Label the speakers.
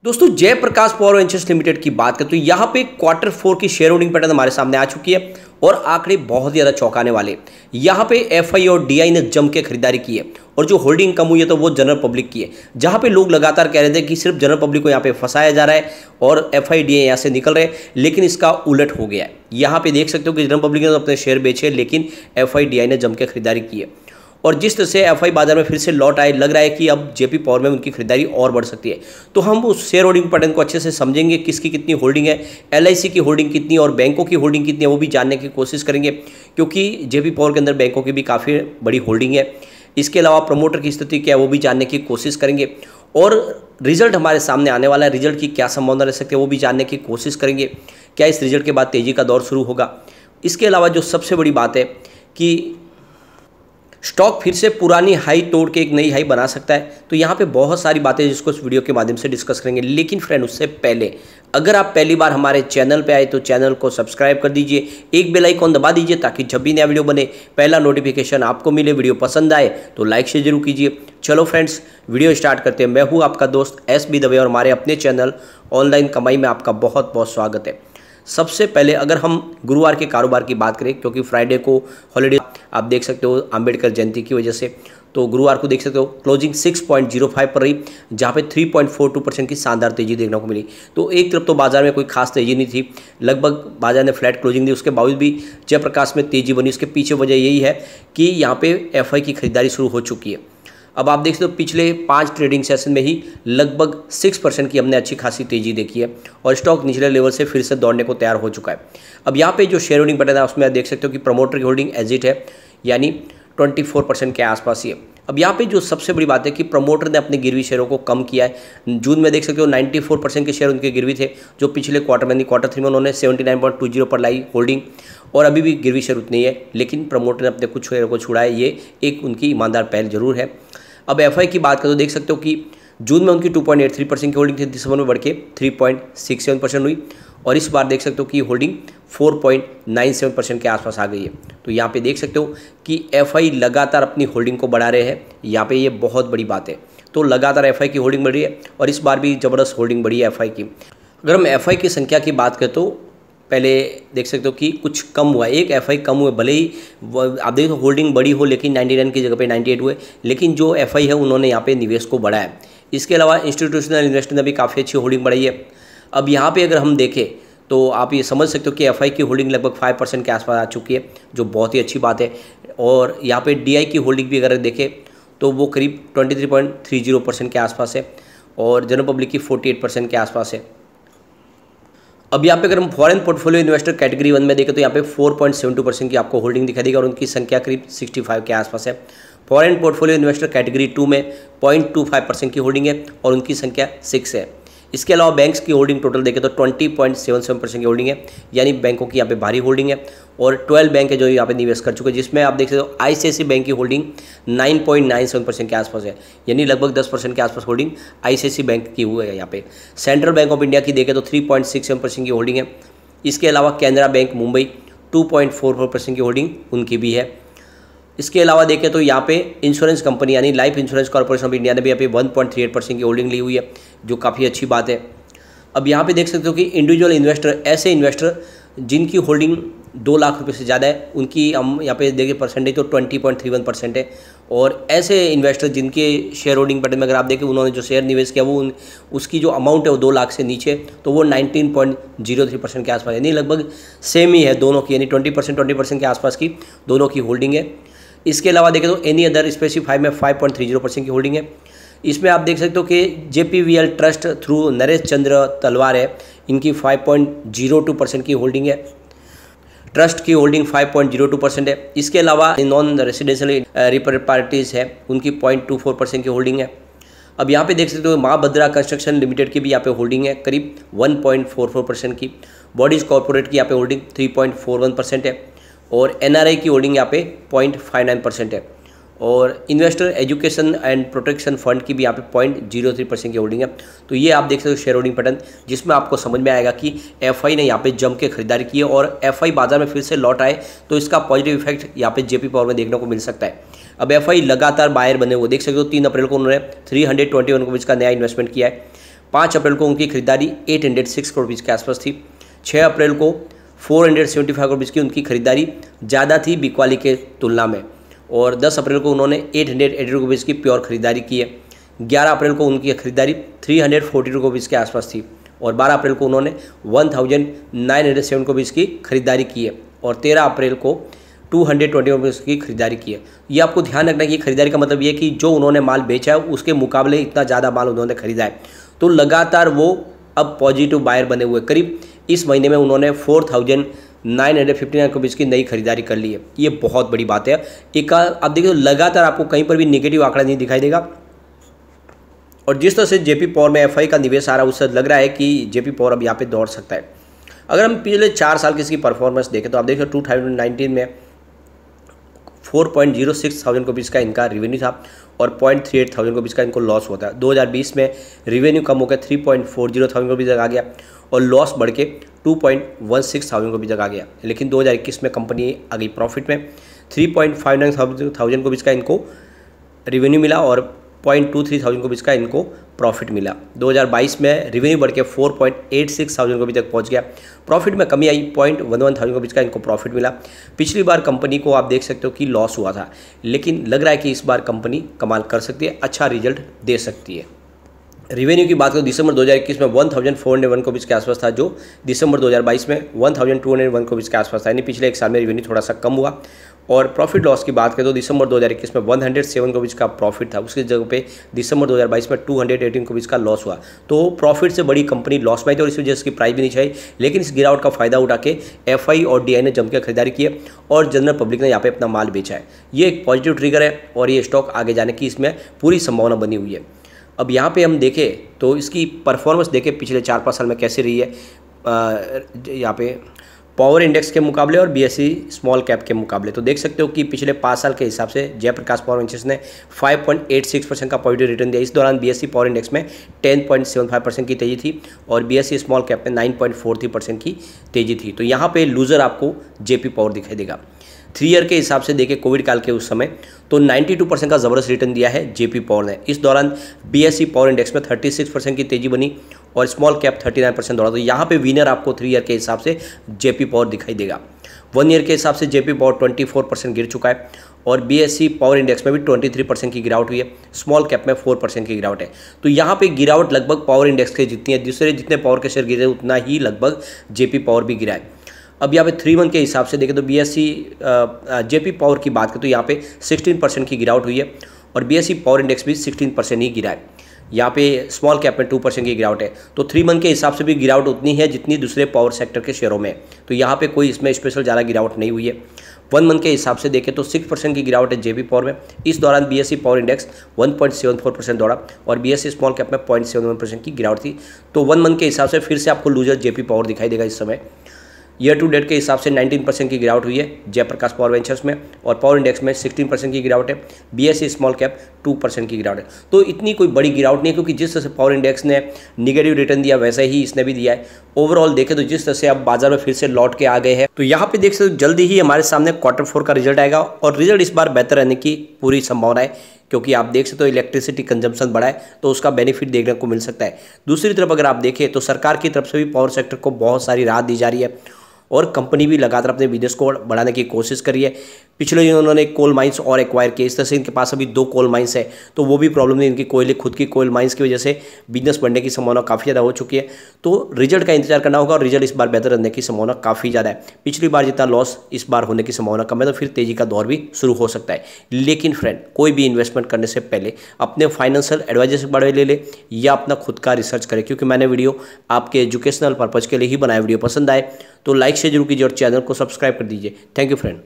Speaker 1: दोस्तों Jayaprakash power ventures limited की बात करें तो यहाँ पे Q4 की शेयर होल्डिंग पैटर्न हमारे सामने आ चुकी है और आंकड़े बहुत ज़्यादा चौंकाने वाले। यहाँ पे एफआई और डीआई ने जम के खरीदारी की है और जो होल्डिंग कम हुई है तो वो जनरल पब्लिक की है, जहाँ पे लोग लगातार कह रहे थे कि सिर्फ जनरल पब्लिक को यहाँ पे फंसाया जा रहा है और एफआई डीआई यहाँ से निकल रहे हैं, लेकिन इसका उलट हो गया है। यहाँ पे देख सकते हो कि जनरल पब्लिक ने तो अपने शेयर बेचे, लेकिन एफआई डीआई ने जम के खरीदारी की है और जिस तरह से एफआई बाजार में फिर से लौट आए, लग रहा है कि अब जेपी पावर में उनकी खरीदारी और बढ़ सकती है। तो हम उस शेयर होल्डिंग पैटर्न को अच्छे से समझेंगे, किसकी कितनी होल्डिंग है, एलआईसी की होल्डिंग कितनी और बैंकों की होल्डिंग कितनी है वो भी जानने की कोशिश करेंगे, क्योंकि जेपी पावर के अंदर बैंकों की भी काफ़ी बड़ी होल्डिंग है। इसके अलावा प्रमोटर की स्थिति क्या है वो भी जानने की कोशिश करेंगे और रिजल्ट हमारे सामने आने वाला है, रिजल्ट की क्या संभावना रह सकती है वो भी जानने की कोशिश करेंगे। क्या इस रिजल्ट के बाद तेज़ी का दौर शुरू होगा? इसके अलावा जो सबसे बड़ी बात है कि स्टॉक फिर से पुरानी हाई तोड़ के एक नई हाई बना सकता है, तो यहाँ पे बहुत सारी बातें जिसको इस वीडियो के माध्यम से डिस्कस करेंगे। लेकिन फ्रेंड उससे पहले अगर आप पहली बार हमारे चैनल पे आए तो चैनल को सब्सक्राइब कर दीजिए, एक बेल आइकॉन दबा दीजिए ताकि जब भी नया वीडियो बने पहला नोटिफिकेशन आपको मिले। वीडियो पसंद आए तो लाइक शेयर जरूर कीजिए। चलो फ्रेंड्स वीडियो स्टार्ट करते हैं। मैं हूँ आपका दोस्त एसबी दवे और हमारे अपने चैनल ऑनलाइन कमाई में आपका बहुत बहुत स्वागत है। सबसे पहले अगर हम गुरुवार के कारोबार की बात करें, क्योंकि फ्राइडे को हॉलीडे आप देख सकते हो अंबेडकर जयंती की वजह से, तो गुरुवार को देख सकते हो क्लोजिंग 6.05 पर रही, जहाँ पे 3.42% की शानदार तेजी देखने को मिली। तो एक तरफ तो बाजार में कोई खास तेजी नहीं थी, लगभग बाजार ने फ्लैट क्लोजिंग दी, उसके बावजूद भी जयप्रकाश में तेजी बनी। उसके पीछे वजह यही है कि यहाँ पे एफआई की खरीदारी शुरू हो चुकी है। अब आप देख सकते हो पिछले 5 ट्रेडिंग सेशन में ही लगभग 6% की हमने अच्छी खासी तेजी देखी है और स्टॉक निचले लेवल से फिर से दौड़ने को तैयार हो चुका है। अब यहाँ पे जो शेयर होल्डिंग पैटर्न है उसमें आप देख सकते हो कि प्रमोटर की होल्डिंग एजिट है, यानी 24% के आसपास ही है। अब यहाँ पे जो सबसे बड़ी बात है कि प्रमोटर ने अपने गिरवी शेयरों को कम किया है। जून में देख सकते हो 94% के शेयर उनके गिरवी थे, जो पिछले क्वार्टर में Q3 में उन्होंने 79.20 पर लाई होल्डिंग, और अभी भी गिरवी शेयर उतनी है, लेकिन प्रमोटर ने अपने कुछ शेयरों को छुड़ाया। ये एक उनकी ईमानदार पहल जरूर है। अब एफआई की बात करें तो देख सकते हो कि जून में उनकी 2.83% की होल्डिंग थी, दिसंबर में बढ़ के 3.67% हुई और इस बार देख सकते हो कि होल्डिंग 4.97% के आसपास आ गई है। तो यहाँ पे देख सकते हो कि एफआई लगातार अपनी होल्डिंग को बढ़ा रहे हैं, यहाँ पे ये बहुत बड़ी बात है। तो लगातार एफआई की होल्डिंग बढ़ी है और इस बार भी ज़बरदस्त होल्डिंग बढ़ी है एफआई की। अगर हम एफआई की संख्या की बात करें तो पहले देख सकते हो कि कुछ कम हुआ, एक एफआई कम हुए, भले ही आप देखो होल्डिंग बड़ी हो, लेकिन 99 की जगह पे 98 हुए, लेकिन जो एफआई है उन्होंने यहाँ पे निवेश को बढ़ाया। इसके अलावा इंस्टीट्यूशनल इन्वेस्टर ने भी काफ़ी अच्छी होल्डिंग बढ़ाई है। अब यहाँ पे अगर हम देखें तो आप ये समझ सकते हो कि एफआई की होल्डिंग लगभग 5% के आसपास आ चुकी है, जो बहुत ही अच्छी बात है। और यहाँ पे डीआई की होल्डिंग भी अगर देखें तो वो करीब 23.30% के आसपास है और जनरल पब्लिक की 48% के आसपास है। अब यहाँ पे अगर हम फॉरेन पोर्टफोलियो इन्वेस्टर कैटेगरी 1 में देखें तो यहाँ पे 4.72% की आपको होल्डिंग दिखाई देगी और उनकी संख्या करीब 65 के आसपास है। फॉरेन पोर्टफोलियो इन्वेस्टर कैटेगरी 2 में 0.25% की होल्डिंग है और उनकी संख्या 6 है। इसके अलावा बैंक्स की होल्डिंग टोटल देखें तो 20.77% की होल्डिंग है, यानी बैंकों की यहाँ पे भारी होल्डिंग है और 12 बैंक है जो यहाँ पे निवेश कर चुके हैं, जिसमें आप देख सकते हो आईसीआईसीआई बैंक की होल्डिंग 9.97% के आसपास है, यानी लगभग 10% के आसपास होल्डिंग आईसीआईसीआई बैंक की हुई है यहाँ पे। सेंट्रल बैंक ऑफ इंडिया की देखें तो 3.67% की होल्डिंग है। इसके अलावा कैनरा बैंक मुंबई 2.44% की होल्डिंग उनकी भी है। इसके अलावा देखें तो यहाँ पे इंश्योरेंस कंपनी यानी life insurance corporation of India ने भी यहाँ पे 1.38% की होल्डिंग ली हुई है, जो काफ़ी अच्छी बात है। अब यहाँ पे देख सकते हो कि इंडिविजुअल इन्वेस्टर, ऐसे इन्वेस्टर जिनकी होल्डिंग 2 लाख रुपए से ज़्यादा है, उनकी हम यहाँ पे देखें परसेंटेज तो 20.31% है। और ऐसे इन्वेस्टर जिनके शेयर होल्डिंग पैटर्न में अगर आप देखें उन्होंने जो शेयर निवेश किया वो उसकी जो अमाउंट है वो 2 लाख से नीचे, तो वो 19.03% के आसपास, यानी लगभग सेम ही है दोनों की, यानी 20% के आसपास की दोनों की होल्डिंग है। इसके अलावा देखें तो एनी अदर स्पेसिफाई में 5.30% की होल्डिंग है। इसमें आप देख सकते हो कि जेपीवीएल ट्रस्ट थ्रू नरेश चंद्र तलवार है, इनकी 5.02% की होल्डिंग है। ट्रस्ट की होल्डिंग 5.02% है। इसके अलावा नॉन रेसिडेंशियल रिपर पार्टीज़ है, उनकी 0.24% की होल्डिंग है। अब यहाँ पे देख सकते हो माँ भद्रा कंस्ट्रक्शन लिमिटेड की भी यहाँ पे होल्डिंग है करीब 1.44% की। बॉडीज कॉर्पोरेट की यहाँ पे होल्डिंग 3.41% है और एनआरआई की होल्डिंग यहाँ पे 0.59% है और investor education and protection fund की भी यहाँ पे 0.03% की होल्डिंग है। तो ये आप देख सकते हो शेयर होल्डिंग पैटर्न, जिसमें आपको समझ में आएगा कि एफआई ने यहाँ पे जम के खरीदारी की है और एफआई बाजार में फिर से लौट आए तो इसका पॉजिटिव इफेक्ट यहाँ पे जेपी पावर में देखने को मिल सकता है। अब एफआई लगातार बायर बने हुए देख सकते हो, 3 अप्रैल को उन्होंने 321 करोड़ का नया इन्वेस्टमेंट किया है। 5 अप्रैल को उनकी खरीदारी 806 करोड़ रुपीज़ के आसपास थी। 6 अप्रैल को 475 करोड़ रुपीज़ की उनकी खरीदारी ज़्यादा थी बिकवाली के तुलना में, और 10 अप्रैल को उन्होंने 880 रुपीज़ की प्योर खरीदारी की है। 11 अप्रैल को उनकी खरीदारी 340 रुपीज़ के आसपास थी, और 12 अप्रैल को उन्होंने 1907 रुपीज़ की खरीदारी की है, और 13 अप्रैल को 220 रुपीज़ की खरीदारी की है। ये आपको ध्यान रखना है कि खरीदारी का मतलब ये है कि जो उन्होंने माल बेचा है उसके मुकाबले इतना ज़्यादा माल उन्होंने खरीदा है, तो लगातार वो अब पॉजिटिव बायर बने हुए। करीब इस महीने में उन्होंने 4959 रुपीज़ की नई खरीदारी कर ली है। ये बहुत बड़ी बात है। एक आप देखिए लगातार आपको कहीं पर भी नेगेटिव आंकड़ा नहीं दिखाई देगा, और जिस तरह से जेपी पावर में एफआई का निवेश आ रहा है उससे लग रहा है कि जेपी पावर अब यहाँ पे दौड़ सकता है। अगर हम पिछले 4 साल की इसकी परफॉर्मेंस देखें तो आप देखिए 2019 में 4.06 थाउजेंड रुपीज़ का इनका रेवेन्यू था और 0.38 थाउजेंड रुपीज़ का इनको लॉस हुआ था। 2020 में रेवेन्यू कम होकर 3.40 थाउजेंड रुपीज़ तक आ गया और लॉस बढ़ के 2.16 थाउजेंड रुपीज़ तक आ गया। लेकिन 2021 में कंपनी आ गई प्रॉफिट में, 3.59 थाउजेंड रुपीज़ का इनको रेवेन्यू मिला और 0.23 थाउजेंड रुपीज़ का इनको प्रॉफिट मिला। 2022 में रेवेन्यू बढ़ के 4.86 थाउजेंड रुपीज़ तक पहुंच गया। प्रॉफिट में कमी आई, 0.11 थाउजेंड रुपीज़ का इनको प्रॉफिट मिला। पिछली बार कंपनी को आप देख सकते हो कि लॉस हुआ था, लेकिन लग रहा है कि इस बार कंपनी कमाल कर सकती है, अच्छा रिजल्ट दे सकती है। रेवेन्यू की बात करें दिसंबर 2021 में 1401 रुपीज़ के आसपास था, जो दिसंबर 2022 में 1201 रुपीज़ के आसपास था, यानी पिछले एक साल में रेवेन्यू थोड़ा सा कम हुआ। और प्रॉफिट लॉस की बात करें तो दिसंबर 2021 में 107 रुपीज़ का प्रॉफिट था, उसकी जगह पे दिसंबर 2022 में 218 रुपीज़ का लॉस हुआ। तो प्रॉफिट से बड़ी कंपनी लॉस में आई थी और इस वजह से इसकी प्राइस भी नहीं चाहिए, लेकिन इस गिरावट का फायदा उठा के एफआई और डीआई ने जम के खरीदारी की है और जनरल पब्लिक ने यहाँ पे अपना माल बेचा है। ये एक पॉजिटिव ट्रिगर है और ये स्टॉक आगे जाने की इसमें पूरी संभावना बनी हुई है। अब यहाँ पे हम देखें तो इसकी परफॉर्मेंस देखें पिछले 4-5 साल में कैसे रही है। यहाँ पे पावर इंडेक्स के मुकाबले और बीएसई स्मॉल कैप के मुकाबले तो देख सकते हो कि पिछले 5 साल के हिसाब से जयप्रकाश पावर वेंचर्स ने 5.86% का पॉजिटिव रिटर्न दिया। इस दौरान बीएसई पावर इंडेक्स में 10.75% की तेजी थी और बीएसई स्मॉल कैप में 9.43% की तेजी थी। तो यहाँ पे लूजर आपको जेपी पावर दिखाई देगा। 3 ईयर के हिसाब से देखें कोविड काल के उस समय तो 92% का ज़बरदस्त रिटर्न दिया है जेपी पावर ने। इस दौरान बीएसई पावर इंडेक्स में 36% की तेजी बनी और स्मॉल कैप 39% दौड़ा। तो यहाँ पे विनर आपको 3 ईयर के हिसाब से जेपी पावर दिखाई देगा। 1 ईयर के हिसाब से जेपी पावर 24% गिर चुका है और बीएसई पावर इंडेक्स में भी 23% की गिरावट हुई है, स्मॉल कैप में 4% की गिरावट है। तो यहाँ पे गिरावट लगभग पावर इंडेक्स के जितनी है, दूसरे जितने पावर के शेयर गिरे उतना ही लगभग जेपी पावर भी गिरा है। अब यहाँ पे 3 मंथ के हिसाब से देखें तो बीएसई जेपी पावर की बात करें तो यहाँ पे 16% की गिरावट हुई है और बीएसई पावर इंडेक्स भी 16% ही गिरा है। यहाँ पे स्मॉल कैप में 2% की गिरावट है। तो 3 मंथ के हिसाब से भी गिरावट उतनी है जितनी दूसरे पावर सेक्टर के शेयरों में। तो यहाँ पे कोई इसमें स्पेशल ज़्यादा गिरावट नहीं हुई है। 1 मंथ के हिसाब से देखें तो 6% की गिरावट है जेपी पावर में। इस दौरान बीएसई पावर इंडेक्स 1.74% दौड़ा और बीएसई स्मॉल कैप में 0.71% की गिरावट थी। तो 1 मंथ के हिसाब से फिर से आपको लूजर जेपी पावर दिखाई देगा इस समय। ईयर टू डेट के हिसाब से 19% की गिरावट हुई है जयप्रकाश पावर वेंचर्स में और पावर इंडेक्स में 16% की गिरावट है। बीएसई स्मॉल कैप 2% की गिरावट है। तो इतनी कोई बड़ी गिरावट नहीं है, क्योंकि जिस तरह से पावर इंडेक्स ने निगेटिव रिटर्न दिया वैसे ही इसने भी दिया है। ओवरऑल देखें तो जिस तरह से अब बाजार में फिर से लौट के आ गए हैं, तो यहाँ पे देख सकते हो जल्दी ही हमारे सामने Q4 का रिजल्ट आएगा और रिजल्ट इस बार बेहतर रहने की पूरी संभावना है, क्योंकि आप देख सकते हो इलेक्ट्रिसिटी कंजम्पशन बढ़ा है तो उसका बेनिफिट देखने को मिल सकता है। दूसरी तरफ अगर आप देखें तो सरकार की तरफ से भी पावर सेक्टर को बहुत सारी राहत दी जा रही है और कंपनी भी लगातार अपने बिजनेस को बढ़ाने की कोशिश कर रही है। पिछले दिनों उन्होंने कोल माइंस और एक्वायर किए, इस तरह से इनके पास अभी 2 कोल माइंस है, तो वो भी प्रॉब्लम नहीं, इनकी कोयले खुद की कोल माइंस की वजह से बिजनेस बढ़ने की संभावना काफ़ी ज़्यादा हो चुकी है। तो रिजल्ट का इंतजार करना होगा और रिजल्ट इस बार बेहतर रहने की संभावना काफ़ी ज़्यादा है। पिछली बार जितना लॉस इस बार होने की संभावना कम है, तो फिर तेजी का दौर भी शुरू हो सकता है। लेकिन फ्रेंड, कोई भी इन्वेस्टमेंट करने से पहले अपने फाइनेंशियल एडवाइजर से बड़े ले ले या अपना खुद का रिसर्च करें, क्योंकि मैंने वीडियो आपके एजुकेशनल पर्पज़ के लिए ही बनाया। वीडियो पसंद आए तो लाइक शेयर जरूर कीजिए और चैनल को सब्सक्राइब कर दीजिए। Thank you friend.